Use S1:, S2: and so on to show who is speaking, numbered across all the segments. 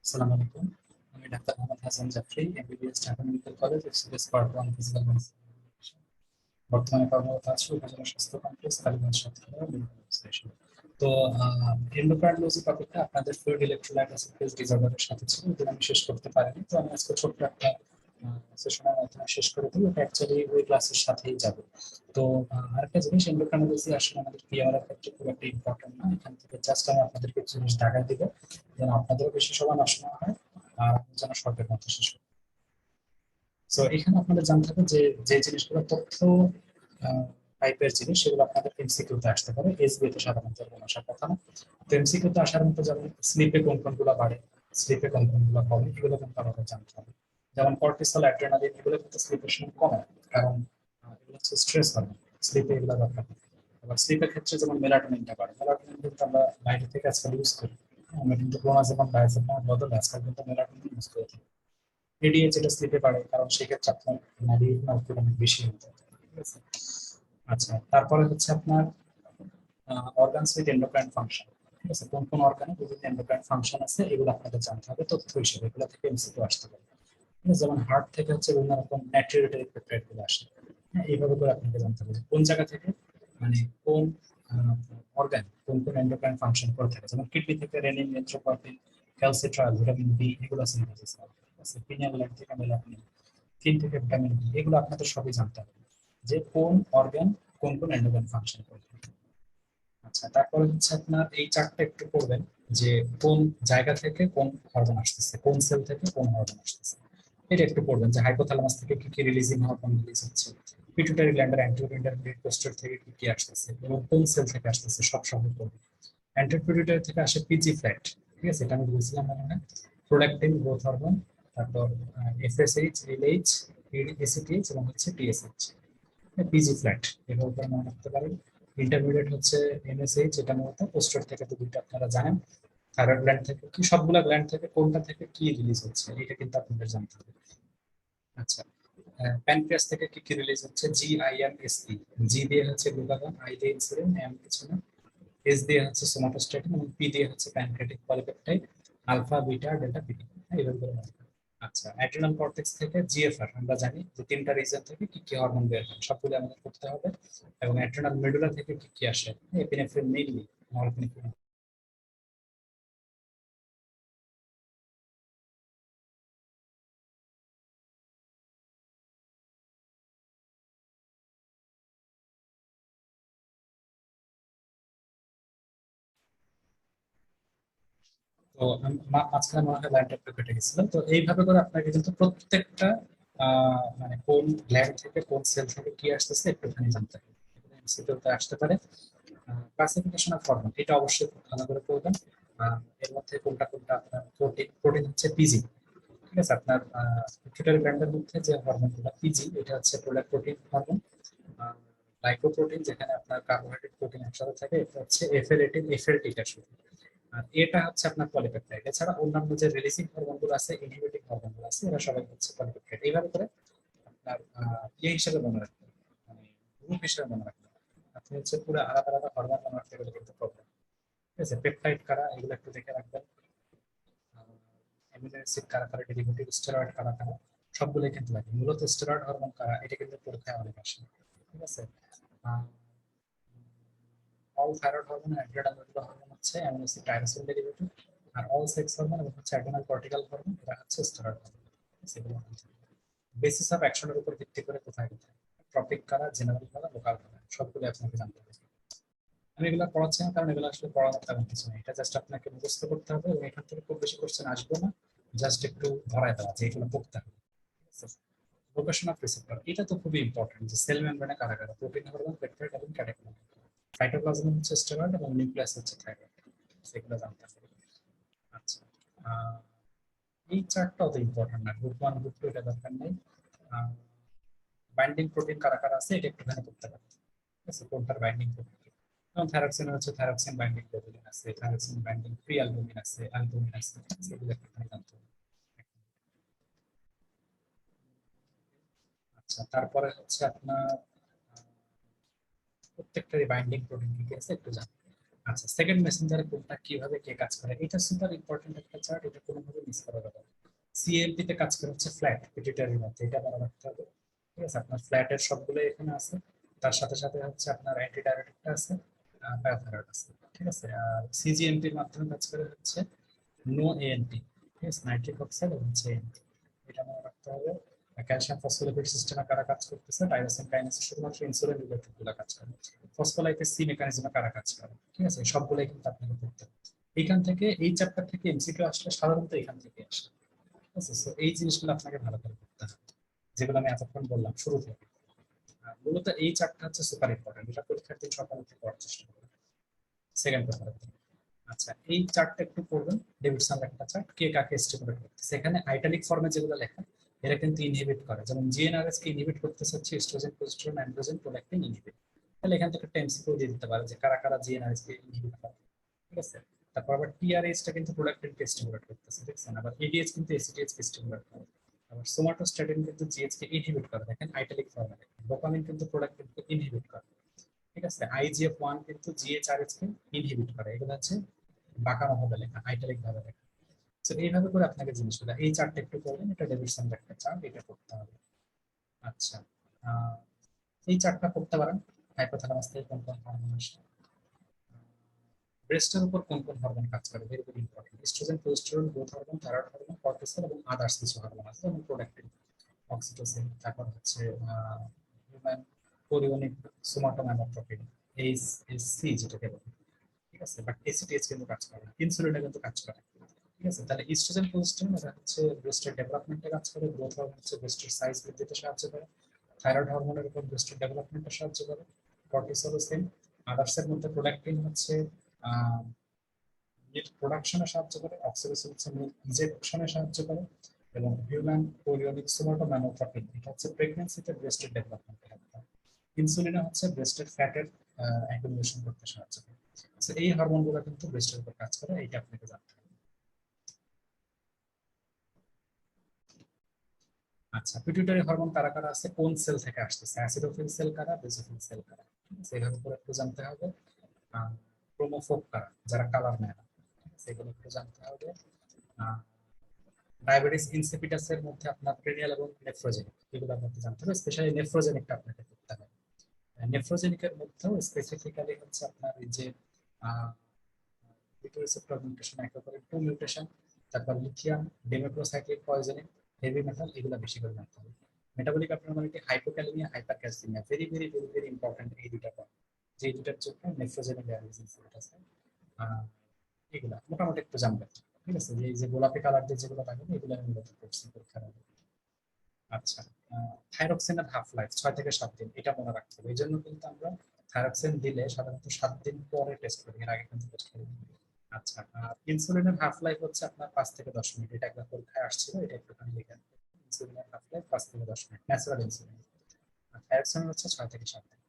S1: আসসালামু আলাইকুম। আমি doctor Mohammad Hasan Jafri, MBBS Dhaka medical college, excellence part 1 physical medicine. বর্তমানে কর্মরত আছি উপজেলা স্বাস্থ্য complex Kaliganj Satkhira medical association. তো এন্ডোক্রাইনোলজি টপিকটা আপনাদের ফ্লুইড ইলেক্ট্রোলাইট অ্যাসিড ডিসঅর্ডারের সাথে ছিল, যেটা আমি শেষ করতে পারিনি। তো আমি আজকে ছোট্ট একটা সেশনের মাধ্যমে শেষ করে দিই। ওটা অ্যাকচুয়ালি ওই ক্লাসের সাথেই যাবে। তো আরেকটা জিনিস, এন্ডোক্রাইনোলজি আসলে আমাদের পিআর এর ক্ষেত্রে খুব একটা ইম্পর্টেন্ট না। এখান থেকে জাস্ট আমি আপনাদেরকে কিছু জিনিস ঢাকায় দিব, যেন আপনাদেরও বেশি সময় নষ্ট না হয় আর আমি যেন শর্টের মধ্যে শেষ করি। তো এখানে আপনাদের জানতে হবে যে যে জিনিসগুলো তথ্য টাইপের জিনিস, সেগুলো আপনাদের এমসিকিউতে আসতে পারে। এসবিএ তে সাধারণত কোনো আসার কথা না। তো এমসিকিউতে আসার মতো যেমন স্লিপে কোন কোনগুলো বাড়ে, স্লিপে কোন কোনগুলো কমে, এগুলো কিন্তু আমাদের জানতে হবে। যেমন কর্টিসল, অ্যাড্রেনালিন, এগুলো কিন্তু স্লিপের সময় কমে, কারণ এগুলো হচ্ছে স্ট্রেস হরমোন। স্লিপে এগুলো দরকার নেই। আবার স্লিপের ক্ষেত্রে যেমন মেলাটোনিনটা বাড়ে, মেলাটোনিন কিন্তু আমরা বাইরে থেকে আজকাল ইউজ করি। আমরা কিন্তু ক্লোনাজেপাম ডায়াজেপামের বদলে আজকাল কিন্তু মেলাটোনিন ইউজ করে থাকি। এডিএ যেটা স্লিপে বাড়ে, কারণ সেক্ষেত্রে আপনার নারীর আউটপুট অনেক বেশি হতে হবে। ঠিক আছে। আচ্ছা, তারপরে হচ্ছে আপনার অর্গানস উইথ এন্ডোক্রাইন ফাংশন। ঠিক আছে, কোন কোন অর্গানে বিভিন্ন এন্ডোক্রাইন ফাংশন আছে, এগুলো আপনাদের জানতে হবে তথ্য হিসেবে। এগুলো থেকে এমসিকিউ আসতে পারে। ঠিক আছে, যেমন হার্ট থেকে হচ্ছে বিভিন্ন রকম ন্যাট্রিউরেটরি পেপটাইড গুলো আসে। হ্যাঁ, এইভাবে করে আপনাকে জানতে হবে যে কোন জায়গা থেকে, মানে কোন অর্গান কোন কোন এন্ডোক্রাইন ফাংশন করে থাকে। যেমন কিডনি থেকে রেনিন, নেত্রোকর্টিন, ক্যালসিট্রাল, ভিটামিন বি, এগুলো সিনথেসিস হয়। ঠিক আছে, পিনিয়াল গ্ল্যান্ড থেকে মেলাটোনিন, স্কিন থেকে ভিটামিন ডি, এগুলো আপনাদের সবই জানতে হবে যে কোন অর্গান কোন কোন এন্ডোক্রাইন ফাংশন করে থাকে। আচ্ছা, তারপরে হচ্ছে আপনার এই চারটা একটু করবেন যে কোন জায়গা থেকে কোন হরমোন আসতেছে, কোন সেল থেকে কোন হরমোন আসতেছে। এটা একটু পড়বেন যে হাইপোথ্যালামাস থেকে কি কি রিলিজিং হরমোন রিলিজ হচ্ছে, পিটুইটারি গ্ল্যান্ডের অ্যান্টেরিয়র ইন্টারমিডিয়েট পোস্টার থেকে কি কি আসতেছে এবং কোন সেল থেকে আসতেছে, সব সহ করবেন। অ্যান্টেরিয়র পিটুইটারি থেকে আসে পিজি ফ্ল্যাট। ঠিক আছে, এটা আমি বলছিলাম মনে হয়। প্রোডাক্টিভ গ্রোথ হরমোন, তারপর এফএসএইচ, এলএইচ, এসিটিএইচ এবং হচ্ছে টিএসএইচ। পিজি ফ্ল্যাট এভাবে করে মনে রাখতে পারেন। ইন্টারমিডিয়েট হচ্ছে এমএসএইচ, যেটা মূলত পোস্টার থেকে, তো দুইটা আপনারা জানেন। থাইরয়েড গ্ল্যান্ড থেকে কি, সবগুলা গ্ল্যান্ড থেকে কোনটা থেকে কি রিলিজ হচ্ছে, এটা কিন্তু আপনাদের জানতে হবে। আচ্ছা, প্যানক্রিয়াস থেকে কি কি রিলিজ হচ্ছে, জিআইএমএসই। জি দিয়ে হচ্ছে গ্লুকাগন, আই দিয়ে ইনসুলিন, এম কিছু না, এস দিয়ে হচ্ছে সোমাটোস্ট্যাটিন এবং পি দিয়ে হচ্ছে pancreatic polypeptide, alpha, beta, delta, PT. এইভাবে করে মনে রাখবেন। আচ্ছা, অ্যাড্রিনাল কর্টেক্স থেকে জিএফআর, আমরা জানি যে তিনটা রিজন থেকে কি কি হরমোন বের হয়, সবগুলো আমাদের করতে হবে। এবং অ্যাড্রিনাল মেডুলা থেকে কি কি আসে, এপিনেফ্রিন মেইনলি, নরএপিনেফ্রিন। তো মাঝখানে মনে হয় লাইনটা একটু কেটে গেছিল। তো এইভাবে করে আপনাকে কিন্তু প্রত্যেকটা মানে কোন গ্ল্যান্ড থেকে কোন সেল থেকে কি আসতেছে একটুখানি জানতে হবে। এমসিকিউতে আসতে পারে। ক্লাসিফিকেশন অফ হরমোন, এটা অবশ্যই খুব ভালো করে পড়বেন। এর মধ্যে কোনটা কোনটা আপনার প্রোটিন, প্রোটিন হচ্ছে পিজি। ঠিক আছে, আপনার পিটুইটারি গ্ল্যান্ডের মধ্যে যে হরমোনগুলো পিজি, এটা হচ্ছে প্রোটিন হরমোন। গ্লাইকোপ্রোটিন, যেখানে আপনার কার্বোহাইড্রেট প্রোটিন একসাথে থাকে, এটা হচ্ছে এফএলএটিন, এফএলটিটা শুধু। আর এটা হচ্ছে আপনার পলিপেপটাইড। এছাড়া অন্যান্য যে রিলিজিং হরমোনগুলো আছে, ইনহিবিটিং হরমোনগুলো আছে, এরা সবাই হচ্ছে পলিপেপটাইড। এইভাবে করে আপনার ইয়ে হিসেবে মনে রাখবেন, মানে গ্রুপ হিসেবে মনে রাখবেন। আপনি হচ্ছে পুরো আলাদা আলাদা হরমোন মনে রাখতে গেলে কিন্তু প্রবলেম। ঠিক আছে, পেপটাইড কারা, এগুলো একটু দেখে রাখবেন। অ্যামিনো অ্যাসিড কারা কারা, ডেরিভেটিভ স্টেরয়েড কারা কারা, সবগুলোই কিন্তু লাগে। মূলত স্টেরয়েড হরমোন কারা, এটা কিন্তু পরীক্ষায় অনেক আসে। ঠিক আছে। All thyroid hormone, adrenal hormone হচ্ছে অ্যামিনো অ্যাসিড টাইরোসিন ডেরিভেটিভ। আর অল সেক্স হরমোন এবং হচ্ছে অ্যাড্রিনাল কর্টিকাল হরমোন, এরা হচ্ছে স্টেরয়েড হরমোন। সেগুলো বেসিস অফ অ্যাকশনের উপর ভিত্তি করে কোথায় কোথায়, টপিক কারা, জেনারেল কারা, লোকাল কারা, সবগুলো আপনাকে জানতে হবে। আমি এগুলো পড়াচ্ছি না কারণ এগুলো আসলে পড়ার তেমন কিছু নেই। এটা জাস্ট আপনাকে মুখস্থ করতে হবে এবং এখান থেকে খুব বেশি কোশ্চেন আসবে না। জাস্ট একটু ধরায় দেওয়া যে এগুলো পড়তে হবে। লোকেশন অফ রিসেপ্টর, এটা তো খুবই ইম্পর্টেন্ট যে সেল মেমব্রেনে কারা কারা, প্রোটিন হরমোন, পেপটাইড এবং ক্যাটেকোলিন। সাইটোপ্লাজম হচ্ছে স্টেরয়েড এবং নিউক্লিয়াস হচ্ছে থাইরয়েড। সেগুলো জানতে হবে। আচ্ছা, আহ, এই চারটা অত ইম্পর্টেন্ট না, গ্রুপ ওয়ান গ্রুপ টু এটা দরকার নেই। বাইন্ডিং প্রোটিন কারা কারা আছে, এটা একটুখানি করতে পারবে। ঠিক আছে, কোনটার বাইন্ডিং প্রোটিন, যেমন থাইরক্সিন হচ্ছে থাইরক্সিন বাইন্ডিং গ্লোবুলিন আছে, থাইরক্সিন বাইন্ডিং প্রি অ্যালবুমিন আছে, অ্যালবুমিন আছে, সেগুলো একটুখানি জানতে হবে। আচ্ছা, তারপরে হচ্ছে আপনার প্রত্যেকটারই বাইন্ডিং প্রোটিন কি কি আছে একটু জানতে হবে। আচ্ছা, সেকেন্ড মেসেঞ্জারে কোনটা কিভাবে কে কাজ করে, এটা সুপার ইম্পর্টেন্ট একটা চার্ট, এটা কোনোভাবে মিস করা যাবে না। সিএমপি তে কাজ করে হচ্ছে ফ্ল্যাট পিটুইটারির মধ্যে, এটা মনে রাখতে হবে। ঠিক আছে, আপনার ফ্ল্যাটের সবগুলো এখানে আছে, তার সাথে সাথে হচ্ছে আপনার অ্যান্টি ডায়াবেটিকটা আছে, প্যারাথাইরয়েড আছে। ঠিক আছে, আর সিজিএমপির মাধ্যমে কাজ করে হচ্ছে নো এএনপি, ঠিক আছে, নাইট্রিক অক্সাইড এবং হচ্ছে এএনপি, এটা মনে রাখতে হবে। ক্যালসিয়াম ফসফোলিপিড সিস্টেমে কারা কাজ করতেছে, টাইরোসিন কাইনেসে শুধুমাত্র ইনসুলিন রিলেটেড গুলো কাজ করে, ফসফোলাইপেস সি মেকানিজমে কারা কাজ করে। ঠিক আছে, সবগুলোই কিন্তু আপনাকে পড়তে হবে। এইখান থেকে এই চ্যাপ্টার থেকে এমসিকিউ আসলে সাধারণত এখান থেকে আসে। ঠিক আছে, তো এই জিনিসগুলো আপনাকে ভালো করে করতে হবে, যেগুলো আমি এতক্ষণ বললাম শুরু থেকে। মূলত এই চারটা হচ্ছে সুপার ইম্পর্টেন্ট, এটা পরীক্ষার দিন সকালে থেকে পড়ার চেষ্টা করবেন সেকেন্ড পেপারের দিন। আচ্ছা, এই চার্টটা একটু পড়বেন, ডেভিডসন একটা চার্ট, কে কাকে স্টিমুলেট করতেছে। এখানে আইটালিক ফর্মে যেগুলো লেখা, এরা কিন্তু ইনহিবিট করে, যেমন জিএনআরএস কে ইনহিবিট করতেছে হচ্ছে oestrogen, progesterone, androgen, prolactin inhibit. তাহলে এখান থেকে একটা এমসিকিউ দিয়ে দিতে পারে যে কারা কারা জিএনআরএস কে ইনহিবিট করে। ঠিক আছে, তারপর আবার টিআরএস টা কিন্তু প্রোল্যাকটিন কে স্টিমুলেট করতেছে, দেখছেন, আবার এডিএস কিন্তু এসিটিএস কে স্টিমুলেট করে, আবার সোমাটোস্ট্যাটিন কিন্তু জিএইচ কে ইনহিবিট করে, দেখেন আইটালিক ফর্মে লেখা। ডোপামিন কিন্তু প্রোল্যাকটিন কে ইনহিবিট করে। ঠিক আছে, আইজিএফ-1 কিন্তু জিএইচআরএস কে ইনহিবিট করে। এগুলো হচ্ছে বাঁকানো ভাবে লেখা, আইটালিক ভাবে লেখা। তো এইভাবে করে আপনাকে জিনিসগুলো, এই চার্টটা একটু করবেন, এটা ডেভিডসন একটা চার্ট, এটা করতে হবে। আচ্ছা, আহ, এই চার্টটা করতে পারেন। হাইপোথ্যালামাস থেকে কোন কোন হরমোন আসে, ব্রেস্টের উপর কোন কোন হরমোন কাজ করে, very very important. Oestrogen, progesterone, growth hormone, thyroid hormone, cortisol এবং আদার্স কিছু হরমোন আছে, যেমন প্রোডাক্টিন, অক্সিটোসিন, তারপর হচ্ছে হিউম্যান কোরিওনিক সোমাটোম্যামোট্রপিন, এইচএসসি যেটাকে বলে। ঠিক আছে, বাট এসিটিএস কিন্তু কাজ করে না, ইনসুলিনে কিন্তু কাজ করে। ঠিক আছে, তাহলে ইস্ট্রোজেন প্রোজেস্টেরন এটা হচ্ছে ব্রেস্টের ডেভেলপমেন্টে কাজ করে, গ্রোথ হরমোন হচ্ছে ব্রেস্টের সাইজ বৃদ্ধিতে সাহায্য করে, থাইরয়েড হরমোনের উপর ব্রেস্টের ডেভেলপমেন্টে সাহায্য করে, কর্টিসল সেম। আদার্সের মধ্যে প্রোল্যাকটিন হচ্ছে মিল্ক প্রোডাকশনে সাহায্য করে, অক্সিটোসিন হচ্ছে মিল্ক ইজেকশনে সাহায্য করে, এবং হিউম্যান কোরিওনিক সোমাটোম্যামোট্রপিন এটা হচ্ছে প্রেগন্যান্সিতে ব্রেস্টের ডেভেলপমেন্টে হেল্প করে। ইনসুলিন হচ্ছে ব্রেস্টের ফ্যাটের অ্যাকুমুলেশন করতে সাহায্য করে। তো এই হরমোনগুলো কিন্তু ব্রেস্টের উপর কাজ করে, এটা আপনাকে জানতে হবে। আচ্ছা, পিটুইটারি হরমোন কারা কারা আছে, কোন সেল থেকে আসতেছে, অ্যাসিডোফিল সেল কারা, বেসোফিল সেল কারা, ঠিক আছে, এভাবে করে একটু জানতে হবে। ক্রোমোফোব কারা, যারা কালার নেয় না, ঠিক আছে, এগুলো একটু জানতে হবে। ডায়াবেটিস ইনসিপিটাসের মধ্যে আপনার প্রেনিয়াল এবং নেফ্রোজেনিক, এগুলো আপনাকে জানতে হবে, স্পেশালি নেফ্রোজেনিকটা আপনাকে করতে হবে। নেফ্রোজেনিকের মধ্যেও স্পেসিফিক্যালি হচ্ছে আপনার এই যে রিসেপ্টর মিউটেশন, একেবারে 2 মিউটেশন, তারপর lithium, demeclocycline poisoning, heavy metal, এগুলো বেশি করে জানতে হবে। Metabolic abnormality, hypokalemia, hypercalcemia, very very very very important এই দুইটা পয়েন্ট, যে দুইটার জন্য নেফ্রোজেনিক ডায়ালিসিস আছে। এগুলা মোটামুটি একটু জানবেন। ঠিক আছে, যে এই যে গোলাপি কালার দিয়ে যেগুলো থাকে এগুলো আমি মূলত করছি পরীক্ষার আগে। আচ্ছা, থাইরক্সিনের হাফ লাইফ 6 থেকে 7 দিন, এটা মনে রাখতে হবে। এই জন্য কিন্তু আমরা থাইরক্সিন দিলে সাধারণত 7 দিন পরে টেস্ট করি, এর আগে কিন্তু টেস্ট করি না। আচ্ছা, ইনসুলিনের হাফ লাইফ হচ্ছে আপনার 5 থেকে 10 মিনিট, এটা একবার পরীক্ষায় আসছিল, এটা একটুখানি লিখে নেবেন। ইনসুলিনের হাফ লাইফ 5 থেকে 10 মিনিট, ন্যাচারাল ইনসুলিন। আর থাইরক্সিন হচ্ছে 6 থেকে 7 দিন।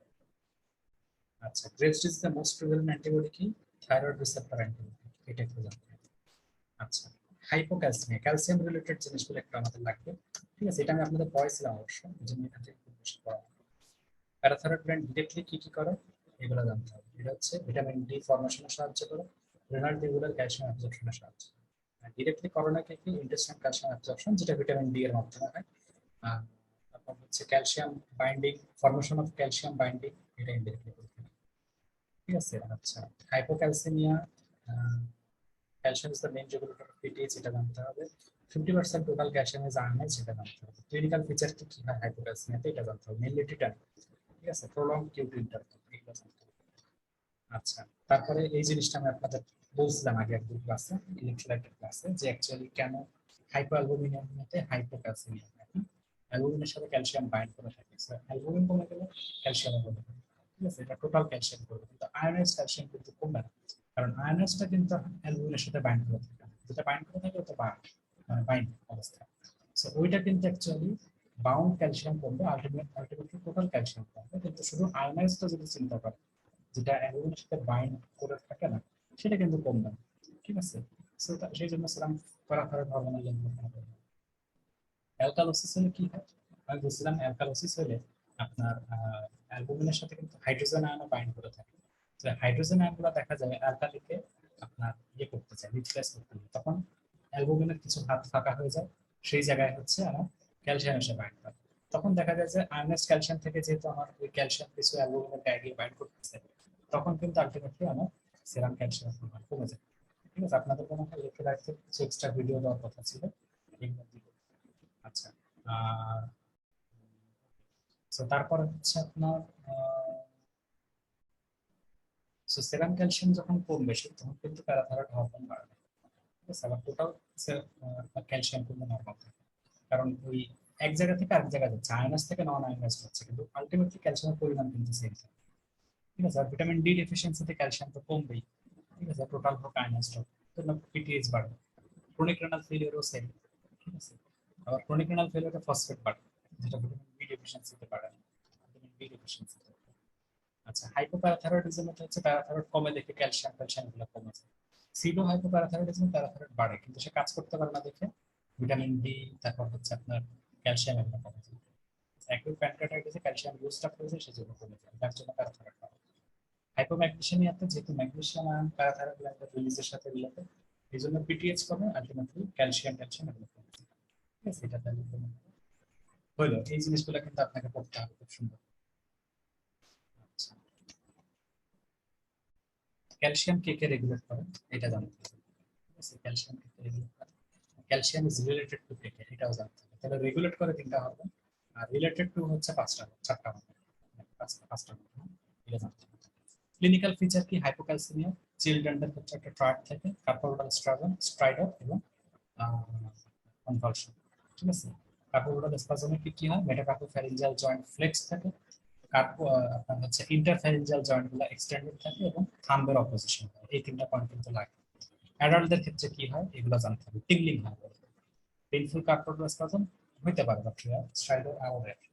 S1: আচ্ছা, গ্রেভস ডিজিজের মোস্ট প্রিভ্যালেন্ট অ্যান্টিবডি কি, থাইরয়েড রিসেপ্টর অ্যান্টিবডি, এটা একটু জানতে হবে। আচ্ছা, হাইপোক্যালসিমিয়া, ক্যালসিয়াম রিলেটেড জিনিসগুলো একটু আমাদের লাগবে। ঠিক আছে, এটা আমি আপনাদের পড়াইছিলাম অবশ্য, এই জন্য এখান থেকে খুব বেশি পড়া। প্যারাথাইরয়েড গ্ল্যান্ড ডিরেক্টলি কি কি করে, এগুলো জানতে হবে। এটা হচ্ছে ভিটামিন ডি ফর্মেশনে সাহায্য করে, রেনাল টিউবুলার ক্যালসিয়াম অ্যাবজর্পশনে সাহায্য করে। ডিরেক্টলি করোনাকে কি ইন্টেস্টাইন ক্যালসিয়াম অ্যাবজর্পশন, যেটা ভিটামিন ডি এর মাধ্যমে হয়। আর তারপর হচ্ছে calcium binding, formation of calcium binding, এটা ইনডিরেক্টলি করতে হবে। ঠিক আছে, আচ্ছা, hypocalcemia, calcium is the main regulator of PTH, এটা জানতে হবে। 50% টোটাল ক্যালসিয়াম ইজ আর্নেজ, সেটা জানতে হবে। ক্লিনিক্যাল ফিচার কি কি হয় হাইপোক্যালসিমিয়াতে, এটা জানতে হবে, মেইনলি টিটান। ঠিক আছে, প্রলং কিউট ইন্টারভ্যাল, এগুলো জানতে হবে। আচ্ছা, তারপরে এই জিনিসটা আমি আপনাদের বলছিলাম আগে একদম ক্লাসে, ইলেকট্রোলাইটের ক্লাসে, যে অ্যাকচুয়ালি কেন হাইপোঅ্যালবুমিনিয়ামে হাইপোক্যালসিমিয়া থাকে। অ্যালবুমিনের সাথে ক্যালসিয়াম বাইন্ড করে থাকে, অ্যালবুমিন কমে গেলে ক্যালসিয়াম কমে যাবে। ঠিক আছে, এটা টোটাল ক্যালসিয়াম করবে, কিন্তু আয়নাইজ ক্যালসিয়াম কিন্তু কমবে না, কারণ আয়নাইজটা কিন্তু অ্যালবুমিনের সাথে বাইন্ড করে থাকে, যেটা বাইন্ড করে থাকে ওটা বাইন্ড অবস্থা। সো ওইটা কিন্তু অ্যাকচুয়ালি বাউন্ড ক্যালসিয়াম কমবে, আলটিমেটলি টোটাল ক্যালসিয়াম কমবে, কিন্তু শুধু আয়নাইজটা যদি চিন্তা করে, যেটা অ্যালুমিনের সাথে বাইন্ড করে থাকে না, সেটা কিন্তু কমবে না। ঠিক আছে, সেই জন্য সেরাম প্যারাথাইরয়েড হরমোনাল লিঙ্ক। অ্যালকালোসিস হলে কি হয়, আমি বলছিলাম অ্যালকালোসিস হলে আপনার অ্যালবুমিনের সাথে কিন্তু হাইড্রোজেন আয়নও বাইন্ড করে থাকে। তো হাইড্রোজেন আয়নগুলো দেখা যাবে অ্যালকালিকে আপনার ইয়ে করতে চায়, রিপ্লেস করতে চায়, তখন অ্যালবুমিনের কিছু হাত ফাঁকা হয়ে যায়, সেই জায়গায় হচ্ছে আমার ক্যালসিয়াম এসে বাইন্ড করে। তখন দেখা যায় যে আয়নাইজড ক্যালসিয়াম থেকে যেহেতু আমার ওই ক্যালসিয়াম কিছু অ্যালবুমিনের গায়ে গিয়ে বাইন্ড করতেছে, তখন কিন্তু আলটিমেটলি আমার সেরাম ক্যালসিয়াম কমে যায়। ঠিক আছে, আপনাদের কোনো লিখে রাখতে কিছু এক্সট্রা ভিডিও দেওয়ার কথা ছিল, এগুলো দিব। আচ্ছা, আর তারপরে হচ্ছে আপনার সেরাম ক্যালসিয়াম যখন কমবে তখন কিন্তু প্যারাথাইরয়েড হরমোন বাড়বে। ঠিক আছে, আবার টোটাল ক্যালসিয়াম কিন্তু নর্মাল থাকে, কারণ ওই এক জায়গা থেকে আরেক জায়গায় যাচ্ছে, আয়নাস থেকে নন আয়নাস হচ্ছে, কিন্তু আলটিমেটলি ক্যালসিয়ামের পরিমাণ কিন্তু সেম থাকে। ঠিক আছে, আর ভিটামিন ডি ডেফিসিয়েন্সিতে ক্যালসিয়াম তো কমবেই। ঠিক আছে, টোটাল হোক আয়নাস হোক, পিটিএইচ বাড়বে। ক্রনিক রেনাল ফেলিওরও সেম। ঠিক আছে, আবার ক্রনিক রেনাল ফেলিওরে ফসফেট বাড়বে, যেটা ভিটামিন বি ডেফিসিয়েন্সিতে বাড়ে না, ভিটামিন বি ডেফিসিয়েন্সিতে। আচ্ছা, হাইপোপ্যারাথাইরয়েডিজম হচ্ছে প্যারাথাইরয়েড কমে দেখে ক্যালসিয়াম ক্যালসিয়াম গুলো কমে যায়। সিডো হাইপোপ্যারাথাইরয়েডিজম প্যারাথাইরয়েড বাড়ে কিন্তু সে কাজ করতে পারে না দেখে ভিটামিন ডি, তারপর হচ্ছে আপনার ক্যালসিয়াম এগুলো কমে যায়। একই প্যানক্রিয়াটাইটিসে ক্যালসিয়াম বুস্ট আপ হয়ে যায়, সেজন্য কমে যায়, তার জন্য প্যারাথাইরয়েড বাড়ে। হাইপোম্যাগনেসিয়ামিয়াতে যেহেতু ম্যাগনেসিয়াম আয়ন প্যারাথাইরয়েড গ্ল্যান্ডের রিলিজের সাথে রিলেটেড, এই জন্য পিটিএইচ কমে, আলটিমেটলি ক্যালসিয়াম ক্যালসিয়াম এগুলো কমে যায়। ঠিক আছে, এটা তাহলে হইলো, এই জিনিসগুলো কিন্তু আপনাকে পড়তে হবে খুব সুন্দর। আচ্ছা, ক্যালসিয়াম কে কে রেগুলেট করে এটা জানতে হবে। ঠিক আছে, ক্যালসিয়াম কে কে রেগুলেট করে, ক্যালসিয়াম ইজ রিলেটেড টু কে কে, এটাও জানতে হবে। তাহলে রেগুলেট করে তিনটা হবে, আর রিলেটেড টু হচ্ছে চারটা হবে, পাঁচটা হবে, এটা জানতে হবে। ক্লিনিক্যাল ফিচার কি? হাইপোক্যালসিমিয়া, চিলড্রেনদের ক্ষেত্রে একটা ট্রায়াড থাকে, কার্পোরাল স্ট্রাইডার এবং কনভালশন। ঠিক আছে, কার্পোরাল স্পাজমে কি কি হয়? মেটাকার্পোফ্যারিঞ্জিয়াল জয়েন্ট ফ্লেক্স থাকে, আপনার হচ্ছে ইন্টারফ্যারিঞ্জিয়াল জয়েন্ট গুলো এক্সটেন্ডেড থাকে এবং থাম্বের অপোজিশন হয়, এই তিনটা পয়েন্ট কিন্তু লাগে। অ্যাডাল্টদের ক্ষেত্রে কি হয় এগুলো জানতে হবে। টিংলিং হয়, পেইনফুল কার্পোরাল স্পাজম হইতে পারে, বাট স্ট্রাইডার আরো রেয়ার।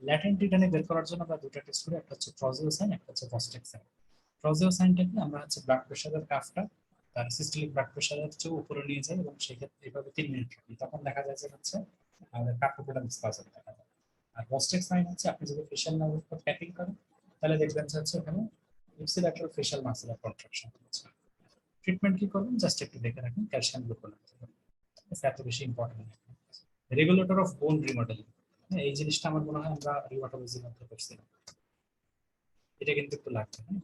S1: ল্যাটেন্ট টিটানি বের করার জন্য আমরা দুটো টেস্ট করি, একটা হচ্ছে প্রোজিওসাইন, একটা হচ্ছে ফসটেক্সাইন। প্রোজিওসাইনটাকে আমরা হচ্ছে ব্লাড প্রেশারের কাফটা তার সিস্টেমিক ব্লাড প্রেশারের চেয়ে উপরে নিয়ে যাই এবং সেক্ষেত্রে এভাবে 3 মিনিট রাখি, তখন দেখা যায় যে হচ্ছে আমাদের কার্পোরাল স্পাজম দেখা যায়। আর ফসটেক্সাইন হচ্ছে আপনি যদি ফেশিয়াল নার্ভের উপর ট্যাপিং করেন, তাহলে দেখবেন যে হচ্ছে ওখানে ইপসিল্যাটারাল ফেশিয়াল মাসেলের কন্ট্রাকশন হচ্ছে। ট্রিটমেন্ট কি করবেন? জাস্ট একটু দেখে রাখেন, ক্যালসিয়াম গ্লুকোনাট এত বেশি ইম্পর্টেন্ট। রেগুলেটর অফ বোন রিমডেলিং, এই জিনিসটা আমার মনে হয় আমরা রিউমাটোলজির মধ্যে করছি, এটা কিন্তু একটু লাগবে, হ্যাঁ?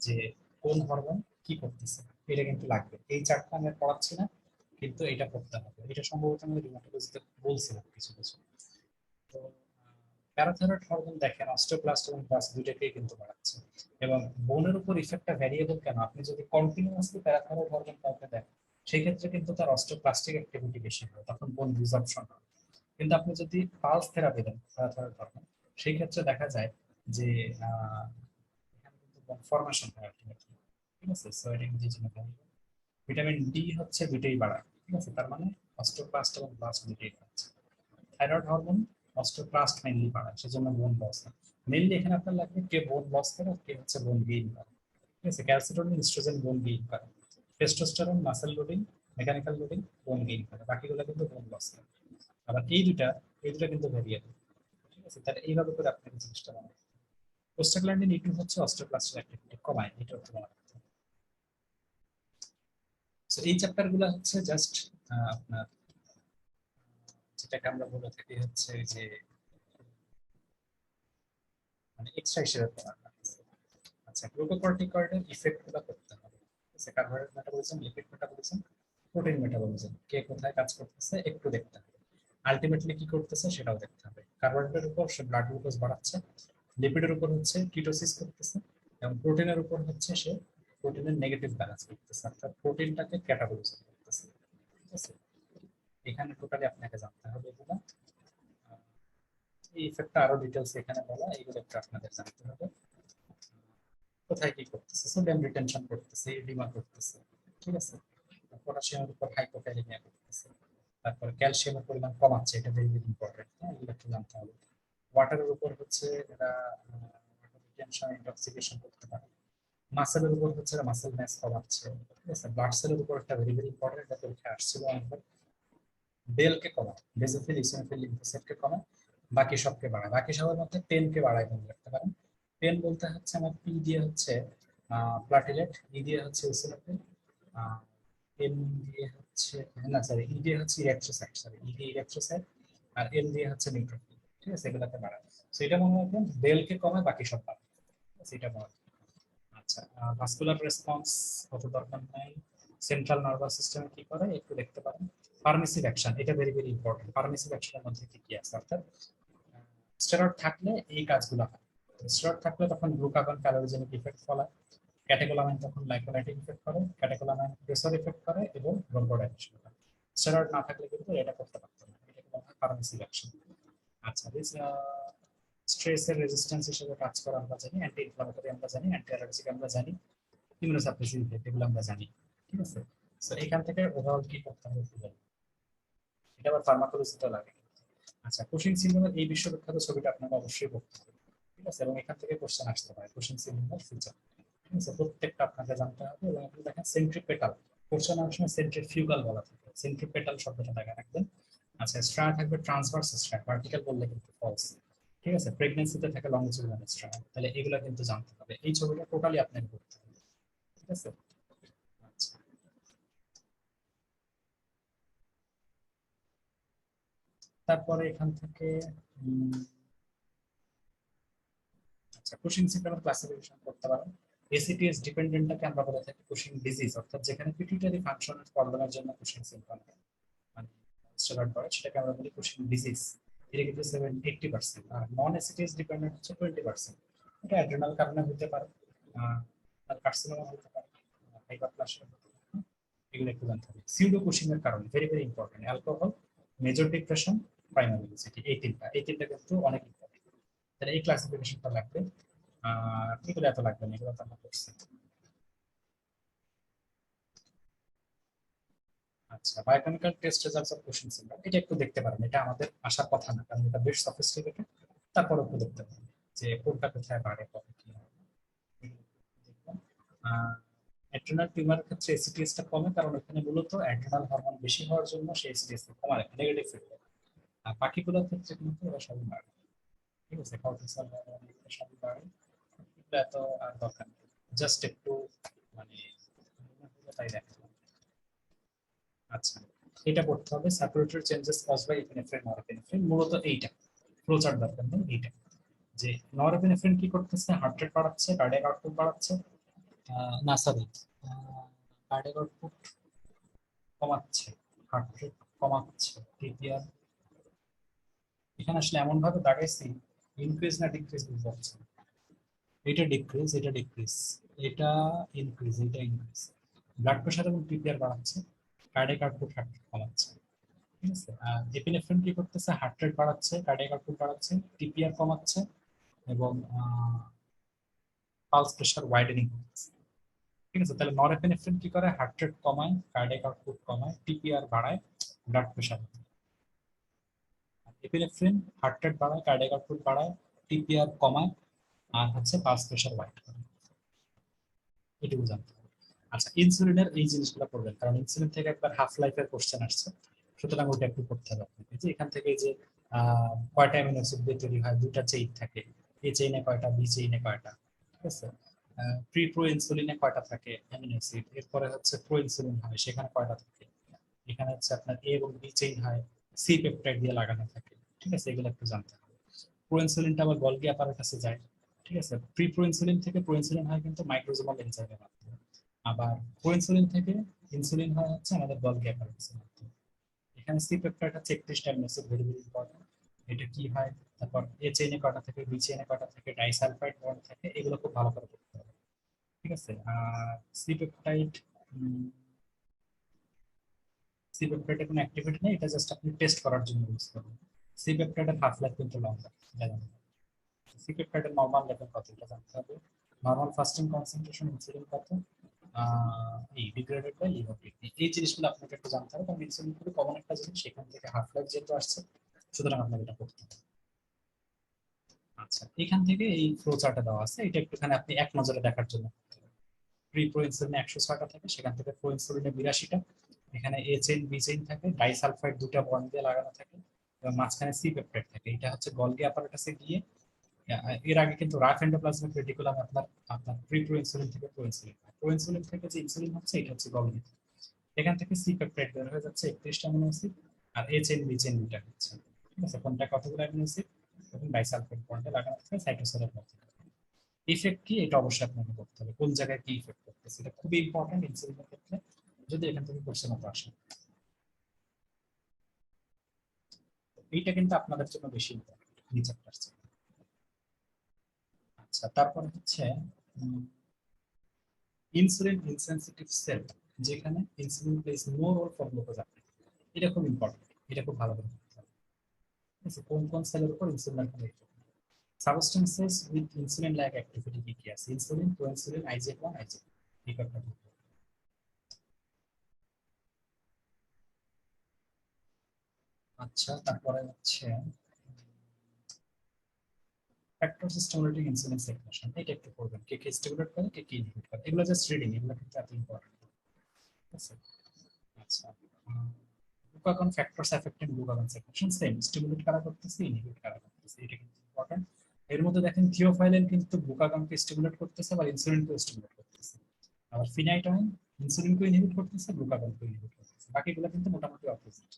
S1: যে কোন হরমোন কি করতেছে, এটা কিন্তু লাগবে। এই চারটা আমি আর পড়াচ্ছি না, কিন্তু এটা করতে হবে, এটা সম্ভবত আমি রিউমাটোলজিতে বলছিলাম কিছু কিছু। তো প্যারাথাইরয়েড হরমোন দেখেন অস্টিওক্লাস্ট এবং ব্লাস্ট দুইটাকেই কিন্তু বাড়াচ্ছে, এবং বোনের উপর ইফেক্টটা ভ্যারিয়েবল কেন? আপনি যদি কন্টিনিউয়াসলি প্যারাথাইরয়েড হরমোন কাউকে দেন, সেই ক্ষেত্রে কিন্তু তার অস্টিওক্লাস্টিক অ্যাক্টিভিটি বেশি হয়, তখন বোন রিজর্পশন হয়। কিন্তু আপনি যদি পালস থেরাপি দেন প্যারাথাইরয়েড হরমোন, সেই ক্ষেত্রে দেখা যায় যে এখানে কিন্তু বোন ফর্মেশন হয় আলটিমেটলি। ঠিক আছে, সো এটা কিন্তু জন্য ভিটামিন ডি হচ্ছে দুইটাই বাড়ায়। ঠিক আছে, তার মানে অস্টিওক্লাস্ট এবং ব্লাস্ট দুইটাই বাড়ছে। থাইরয়েড হরমোন অস্টিওক্লাস্ট মেইনলি বাড়ায়, সেজন্য বোন লস হয়। মেইনলি এখানে আপনার লাগবে কে বোন লস করে আর কে হচ্ছে বোন গেইন করে। ঠিক আছে, ক্যালসিটোনিন ইস্ট্রোজেন বোন গেইন করে, testosterone muscle loading mechanical loading বোন গেইন করে, বাকিগুলো কিন্তু বোন লস করে। আবার এই দুটা কিন্তু ভেরিয়েবল। ঠিক আছে, তাহলে এইভাবে করে আপনি জিনিসটা বানাবেন। প্রোস্টাগ্ল্যান্ডিন E2 হচ্ছে অস্টিওক্লাস্টের অ্যাক্টিভিটি কমায়, এটা হচ্ছে মনে রাখতে হবে। সো এই চ্যাপ্টার গুলো হচ্ছে জাস্ট আপনার যেটাকে আমরা বলে থাকি হচ্ছে যে মানে এক্সট্রা হিসেবে পড়া। আচ্ছা, গ্লুকোকর্টিকয়েডের ইফেক্ট গুলো করতে হবে। Carbohydrate metabolism, lipid metabolism, protein metabolism কে কোথায় কাজ করতেছে একটু দেখতে হবে। আলটিমেটলি কি করতেছে সেটাও দেখতে হবে। কার্বোহাইড্রেটের উপর সে ব্লাড গ্লুকোজ বাড়াচ্ছে, লিপিডের উপর হচ্ছে কিটোসিস করতেছে, এবং প্রোটিনের উপর হচ্ছে সে প্রোটিনের নেগেটিভ ব্যালেন্স করতেছে, অর্থাৎ প্রোটিনটাকে ক্যাটাবলিজম করতেছে। ঠিক আছে, এখানে টোটালি আপনাকে জানতে হবে এগুলো। এই ইফেক্টটা আরো ডিটেলস এখানে বলা, এগুলো একটু আপনাদের জানতে হবে। কোথায় কি করতেছে? সোডিয়াম রিটেনশন করতেছে, এডিমা করতেছে। ঠিক আছে, পটাশিয়ামের উপর হাইপোক্যালেমিয়া করতেছে, তারপর ক্যালসিয়ামের পরিমাণ কমাচ্ছে, এটা ভেরি ভেরি ইম্পর্টেন্ট, হ্যাঁ, এগুলো একটু জানতে হবে। ওয়াটারের উপর হচ্ছে এরা রিটেনশন ইনটক্সিকেশন করতে পারে। মাসেলের উপর হচ্ছে মাসেল ম্যাস কমাচ্ছে। ঠিক আছে, ব্লাড সেলের উপর একটা ভেরি ভেরি ইম্পর্টেন্ট, এটা পরীক্ষা আসছিল অনেকবার। বেলকে কমায়, বেসোফিল ইসোফিল লিম্ফোসাইটকে কমায়, বাকি সবকে বাড়ায়, বাকি সবার মধ্যে 10 কে বাড়ায় মনে রাখতে পারেন। পেন বলতে হচ্ছে আমার পি দিয়ে হচ্ছে প্লাটিলেট, ই দিয়ে হচ্ছে ইসোলেটেড, এম দিয়ে হচ্ছে, না সরি, ই দিয়ে হচ্ছে ইলেকট্রোসাইট, সরি ই দিয়ে ইলেকট্রোসাইট, আর এম দিয়ে হচ্ছে নিউট্রোফিল। ঠিক আছে, এগুলোকে বাড়ায়। সো এটা মনে রাখবেন, বেলকে কমায় বাকি সব বাড়ায়। সেটা মনে রাখবেন। আচ্ছা, ভাস্কুলার রেসপন্স অত দরকার নাই। সেন্ট্রাল নার্ভাস সিস্টেম কি করে একটু দেখতে পারেন। পারমিসিভ অ্যাকশন, এটা ভেরি ভেরি ইম্পর্টেন্ট। পারমিসিভ অ্যাকশনের মধ্যে কি কি আছে, অর্থাৎ স্টেরয়েড থাকলে এই কাজগুলো হয়। স্টেরয়েড থাকলে তখন গ্লুকাগন ক্যালোরিজেনিক ইফেক্ট ফলায়, ক্যাটেকোলামাইন তখন লাইকোলাইটিক ইফেক্ট করে, ক্যাটেকোলামাইন প্রেসার ইফেক্ট করে এবং ব্রঙ্কোডাইলেশন করে। স্টেরয়েড না থাকলে কিন্তু এটা করতে পারতো না, এটা বলা হয় পারমিসিভ অ্যাকশন। আচ্ছা, দিস স্ট্রেসের রেজিস্ট্যান্স হিসেবে কাজ করে আমরা জানি, অ্যান্টি ইনফ্লামেটরি আমরা জানি, অ্যান্টি অ্যালার্জিক আমরা জানি, ইমিউনোসাপ্রেসিভ ইফেক্ট এগুলো আমরা জানি। ঠিক আছে, সো এখান থেকে ওভারঅল কি করতে হবে একটু বলুন। এটা আবার ফার্মাকোলজিতে লাগে। আচ্ছা, কুশিং সিনড্রোমের এই বিশ্ববিখ্যাত ছবিটা আপনাকে অবশ্যই পড়তে হবে। ঠিক আছে, এবং এখান থেকে কোশ্চেন আসতে পারে কুশিং সিনড্রোমের ফিচার। ঠিক আছে, প্রত্যেকটা আপনাকে জানতে হবে। এবং আপনি দেখেন সেন্ট্রিপেটাল, কোশ্চেন অনেক সময় সেন্ট্রিফিউগাল বলা থাকে, সেন্ট্রিপেটাল শব্দটা দেখে রাখবেন। আচ্ছা, স্ট্রা থাকবে ট্রান্সভার্স স্ট্রা, ভার্টিক্যাল বললে কিন্তু ফলস। ঠিক আছে, প্রেগন্যান্সিতে থাকে লংজিটিউডাল স্ট্রা, তাহলে এগুলো কিন্তু জানতে হবে। এই ছবিটা টোটালি আপনাকে পড়তে হবে। ঠিক আছে। আচ্ছা, তারপরে এখান থেকে আচ্ছা, কুশিং সিনড্রোমের ক্লাসিফিকেশন করতে পারেন। এসিটিএস ডিপেন্ডেন্টটাকে আমরা বলে থাকি কুশিং ডিজিজ, অর্থাৎ যেখানে পিটুইটারি ফাংশনের প্রবলেমের জন্য কুশিং সিনড্রোম মানে স্টেরয়েড বাড়ে, সেটাকে আমরা বলি কুশিং ডিজিজ। এটা কিন্তু 80%। আর নন এসিটিএস ডিপেন্ডেন্ট হচ্ছে 20%। এটা অ্যাড্রেনাল কারণে হতে পারে, আর কার্সিনোমা হতে পারে, হাইপারপ্লাসিয়া হতে পারে। এগুলো একটু জানতে হবে। সিউডো কুশিং এর কারণ very very important, alcohol, major depression, primary obesity, এই তিনটা কিন্তু অনেক ইম্পর্টেন্ট। তাহলে এই ক্লাসিফিকেশনটা লাগবে। আর এগুলো এত লাগবে না, এগুলো তো আমরা করছি। আচ্ছা, biochemical test results of Cushing syndrome, এটা একটু দেখতে পারেন। এটা আমাদের আসার কথা না, কারণ এটা বেশ সফিস্টিকেটেড। তারপর একটু দেখতে পারেন যে কোনটা কোথায় বাড়ে, কবে কি হয়। দেখবেন অ্যাড্রেনাল টিউমারের ক্ষেত্রে এসিটিএস টা কমে, কারণ এখানে মূলত অ্যাড্রেনাল হরমোন বেশি হওয়ার জন্য সেই এসিটিএস টা কমে, নেগেটিভ ফিডব্যাক। আর বাকিগুলোর ক্ষেত্রে কিন্তু ওরা সবই বাড়ে। ঠিক আছে, কর্টিসল সবই বাড়ে। এটা এত আর দরকার নেই, জাস্ট একটু মানে তাই দেখা। আচ্ছা, এটা করতে হবে circulatory changes caused by epinephrine norepinephrine, মূলত এইটা ফ্লোচার্ট দরকার নেই। এইটা যে নরএপিনেফ্রিন কি করতেছে, হার্ট রেট বাড়াচ্ছে, কার্ডিয়াক আউটপুট বাড়াচ্ছে, না সরি, কার্ডিয়াক আউটপুট কমাচ্ছে, হার্ট রেট কমাচ্ছে, টিপিআর এখানে আসলে এমন ভাবে দাগাইছি, ইনক্রিজ না ডিক্রিজ বুঝতে পারছি। এটা ডিক্রিজ, এটা ডিক্রিজ, এটা ইনক্রিজ, এটা ইনক্রিজ। ব্লাড প্রেশার এবং টিপিআর বাড়াচ্ছে, কার্ডিয়াক আউটপুট হার্ট রেট কমাচ্ছে। ঠিক আছে, আর এপিনেফ্রিন কি করতেছে, হার্ট রেট বাড়াচ্ছে, কার্ডিয়াক আউটপুট বাড়াচ্ছে, টিপিআর কমাচ্ছে এবং পালস প্রেশার ওয়াইডেনিং করতেছে। ঠিক আছে, তাহলে নরএপিনেফ্রিন কি করে, হার্ট রেট কমায়, কার্ডিয়াক আউটপুট কমায়, টিপিআর বাড়ায়, blood pressure. Epinephrine heart rate বাড়ায়, কার্ডিয়াক আউটপুট বাড়ায়, টিপিআর কমায়, আর হচ্ছে পালস প্রেশার ওয়াইড করে। এটুকু জানতে হবে। আচ্ছা, ইনসুলিনের এই জিনিসগুলো পড়বেন, কারণ ইনসুলিন থেকে একবার হাফ লাইফের কোশ্চেন আসছে, সুতরাং ওটা একটু পড়তে হবে আপনাকে। যে এখান থেকে যে কয়টা অ্যামিনো অ্যাসিড দিয়ে তৈরি হয়, দুইটা চেইন থাকে, এ চেইনে কয়টা, বি চেইনে কয়টা। ঠিক আছে, প্রি প্রো ইনসুলিনে কয়টা থাকে অ্যামিনো অ্যাসিড, এরপরে হচ্ছে প্রো ইনসুলিন হয়, সেখানে কয়টা থাকে, এখানে হচ্ছে আপনার এ এবং বি চেইন হয়, সি পেপটাইড দিয়ে লাগানো থাকে। ঠিক আছে, এগুলো একটু জানতে হবে। প্রো ইনসুলিনটা আবার গলগি অ্যাপারাটাসে যায়। ঠিক আছে, প্রি প্রো ইনসুলিন থেকে প্রো ইনসুলিন হয় কিন্তু মাইক্রোজোমাল এনজাইমের মাধ্যমে। আবার প্রো ইনসুলিন থেকে ইনসুলিন হয় হচ্ছে আমাদের গলগি অ্যাপারাটাসের মাধ্যমে। এখানে সি পেপটাইড হচ্ছে 31টা amino acid, very very important. এটা কি হয়, তারপর এ চেইনে কয়টা থাকে, বি চেইনে কয়টা থাকে, ডাইসালফাইড বন্ড থাকে, এগুলো খুব ভালো করে পড়তে হবে। ঠিক আছে, আর সি পেপটাইড, সি পেপটাইডে কোনো অ্যাক্টিভিটি নেই, এটা জাস্ট আপনি টেস্ট করার জন্য ইউজ করবেন। সি পেপটাইডের হাফ লাইফ কিন্তু লং লাগে। সি পেপটাইডের নরমাল লেভেল কত এটা জানতে হবে। নরমাল ফাস্টিং কনসেন্ট্রেশন ইনসুলিন কত, এই ডিগ্রেডেড বাই লিভার কিডনি, এই জিনিসগুলো আপনাকে একটু জানতে হবে, কারণ ইনসুলিন খুবই কমন একটা জিনিস, সেখান থেকে হাফ লাইফ যেহেতু আসছে, সুতরাং আপনাকে এটা করতে হবে। আচ্ছা, এখান থেকে এই ফ্লো চার্টে দেওয়া আছে, এটা একটুখানি আপনি এক নজরে দেখার জন্য। প্রি প্রো ইনসুলিনে 106টা থাকে, সেখান থেকে প্রো ইনসুলিনে 82টা, এখানে এ চেইন বি চেইন থাকে, ডাইসালফাইড দুটা বন্ড দিয়ে লাগানো থাকে, এবং মাঝখানে সি পেপটাইড থাকে। এটা হচ্ছে গলগি অ্যাপারাটাসে গিয়ে এর আগে কিন্তু রাফ এন্ডোপ্লাজমিক রেটিকুলাম আপনার আপনার প্রি প্রো ইনসুলিন থেকে প্রো ইনসুলিন থেকে যে ইনসুলিন হচ্ছে এটা হচ্ছে গলগিতে, এখান থেকে সি পেপটাইড বের হয়ে যাচ্ছে 31টা অ্যামিনো অ্যাসিড, আর এইচ এন বি চেন দুইটা হচ্ছে, ঠিক আছে, কোনটা কতগুলো অ্যামিনো অ্যাসিড এবং ডাইসালফাইড বন্ডে লাগানো থাকে সাইটোসিনের মধ্যে। ইফেক্ট কি এটা অবশ্যই আপনাকে করতে হবে, কোন জায়গায় কি ইফেক্ট করতেছে এটা খুবই ইম্পর্টেন্ট ইনসুলিনের ক্ষেত্রে, যদি এখান থেকে কোশ্চেন মতো আসে। এইটা কিন্তু আপনাদের জন্য বেশি ইম্পর্টেন্ট এই চ্যাপ্টার। আচ্ছা, তারপরে হচ্ছে ইনসুলিন ইনসেনসিটিভ সেল, যেখানে insulin plays no role for glucose uptake, এটা খুব ইম্পর্টেন্ট, এটা খুব ভালো করে বুঝতে হবে। ঠিক আছে, কোন কোন সেলের উপর ইনসুলিন রাখা substances with insulin like activity কি কি আছে, ইনসুলিন, কোইনসুলিন, আইজিএফ1, আইজিএফ, এই কথা। আচ্ছা, তারপরে হচ্ছে ফ্যাক্টর স্টিমুলেটিং ইনসুলিন সেক্রেশন, এটা একটু করবেন, কে কে স্টিমুলেট করে কে কে ইনহিবিট করে, এগুলো জাস্ট রিডিং, এগুলো কিন্তু এত ইম্পর্টেন্ট। ঠিক আছে, আচ্ছা, glucagon factors affecting glucagon secretion, same, stimulate কারা করতেছে, ইনহিবিট কারা করতেছে, এটা কিন্তু ইম্পর্টেন্ট। এর মধ্যে দেখেন থিওফাইলিন কিন্তু গ্লুকাগনকে স্টিমুলেট করতেছে বা ইনসুলিনকে স্টিমুলেট করতেছে, আবার ফিনাইটোইন ইনসুলিনকে ইনহিবিট করতেছে, গ্লুকাগনকে ইনহিবিট করতেছে, বাকিগুলো কিন্তু মোটামুটি অপোজিট।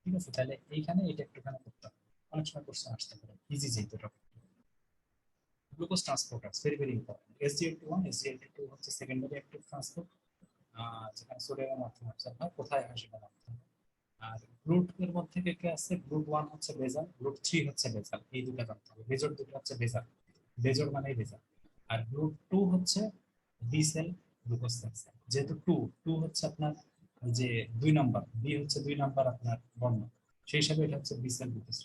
S1: ঠিক আছে, তাহলে এইখানে এটা একটুখানি করতে হবে, অনেক সময় কোশ্চেন আসতে পারে, ইজি যেহেতু topic. Glucose transporter very very important, এসজিএলটি1, এসজিএলটি2 হচ্ছে সেকেন্ডারি অ্যাক্টিভ ট্রান্সপোর্ট, যেখানে সোডিয়ামের মাধ্যমে অ্যাবজর্ব হয়, কোথায় হয় সেটা মাধ্যমে। আর গ্লুট এর মধ্যে কে কে আছে, গ্লুট 1 হচ্ছে বেজাল, গ্লুট 3 হচ্ছে বেজাল, এই দুটো জানতে হবে, বেজোর দুটো হচ্ছে বেজাল, বেজোর মানে বেজাল। আর গ্লুট 2 হচ্ছে বি সেল গ্লুকোজ সেন্স, যেহেতু টু টু হচ্ছে আপনার যে 2 নাম্বার, বি হচ্ছে 2 নাম্বার আপনার বর্ণ, সেই হিসাবে এটা হচ্ছে বি সেল গ্লুকোজ।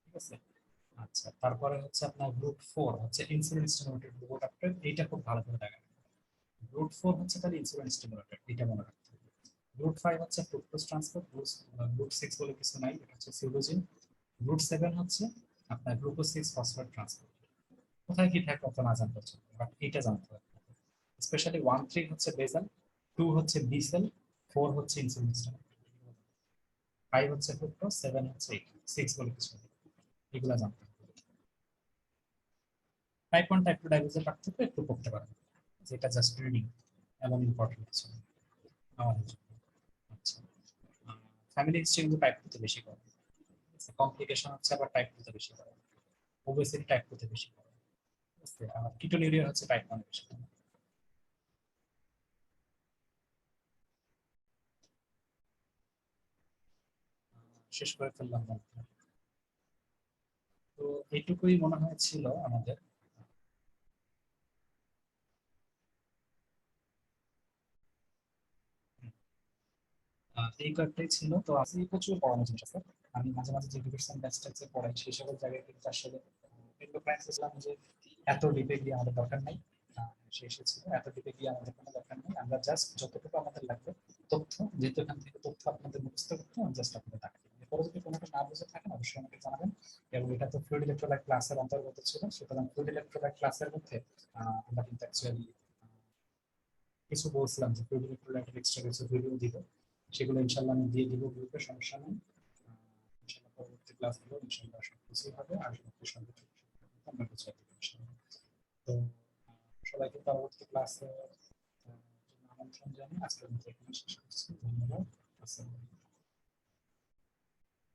S1: ঠিক আছে, আচ্ছা, তারপরে হচ্ছে আপনার গ্লুট 4 হচ্ছে ইনসুলিন স্টিমুলেটেড গ্লুকোট্রাক্টেড, এইটা খুব ভালো করে দেখা, গ্লুট 4 হচ্ছে তাহলে ইনসুলিন স্টিমুলেটেড, এটা মনে রাখতে হবে। গ্লুট 5 হচ্ছে ফ্রুক্টোজ ট্রান্সপোর্ট, গ্লুট 6 বলে কিছু নাই, এটা হচ্ছে সিউডোজিন। গ্লুট 7 হচ্ছে আপনার গ্লুকোজ 6 ফসফেট ট্রান্সপোর্ট, কোথায় কি থাকে অত না জানতে চলবে, বাট এটা জানতে হবে। স্পেশালি 1 3 হচ্ছে বেজাল, 2 হচ্ছে বি সেল, 4 হচ্ছে ইনসুলিন স্টিমুলেটেড, 5 হচ্ছে ফ্রুক্টোজ, 7 হচ্ছে 6 বলে কিছু নেই, এগুলো জানতে হবে। টাইপ 1 টাইপ 2 ডায়াবেটিসের পার্থক্য একটু করতে পারবেন, যেটা জাস্ট রিডিং, এমন ইম্পর্টেন্ট কিছু না আমাদের জন্য। আচ্ছা, ফ্যামিলি হিস্ট্রি কিন্তু টাইপ 2 তে বেশি করে, কমপ্লিকেশন হচ্ছে আবার টাইপ 2 তে বেশি করে, ওবেসিটি টাইপ 2 তে বেশি করে, ঠিক আছে, আর কিটোনিউরিয়া হচ্ছে টাইপ 1 এ বেশি করে। শেষ করে ফেললাম মনে হয়। তো এইটুকুই মনে হয় ছিল আমাদের। এই কয়েকটাই ছিল, তো আজকে প্রচুর পড়ানো জিনিস আছে। আমি মাঝে মাঝে যে ডিভিশন ব্যাচটা পড়াই সেই সকল জায়গায় কিন্তু আসলে এন্ডোক্রাইন সিস্টেম যে এত ডিপে গিয়ে আমাদের দরকার নাই, সে এসেছিল, এত ডিপে গিয়ে আমাদের কোনো দরকার নেই, আমরা জাস্ট যতটুকু আমাদের লাগবে তথ্য, যেহেতু এখান থেকে তথ্য আপনাদের মুখস্থ করতে আমি জাস্ট আপনাদের দেখাই, এরপরে যদি কোনোটা না বুঝে থাকেন অবশ্যই আমাকে জানাবেন। এবং এটা তো ফ্লুইড ইলেকট্রোলাইট ক্লাসের অন্তর্গত ছিল, সুতরাং ফ্লুইড ইলেকট্রোলাইট ক্লাসের মধ্যে আমরা কিন্তু অ্যাকচুয়ালি কিছু বলছিলাম যে ফ্লুইড ইলেকট্রোলাইটের এক্সট্রা কিছু ভিডিও দিব, সেগুলো ইনশাল্লাহ আমি দিয়ে দিব গ্রুপে, সমস্যা নেই। ইনশাল্লাহ পরবর্তী ক্লাসগুলো ইনশাল্লাহ সব কিছুই হবে, আর সবকিছু সঙ্গে আমরা কিছু একটা ইনশাল্লাহ। তো সবাইকে পরবর্তী ক্লাসে জন্য আমন্ত্রণ জানিয়ে আজকের মতো এখানে শেষ করছি, ধন্যবাদ, আসসালামু আলাইকুম।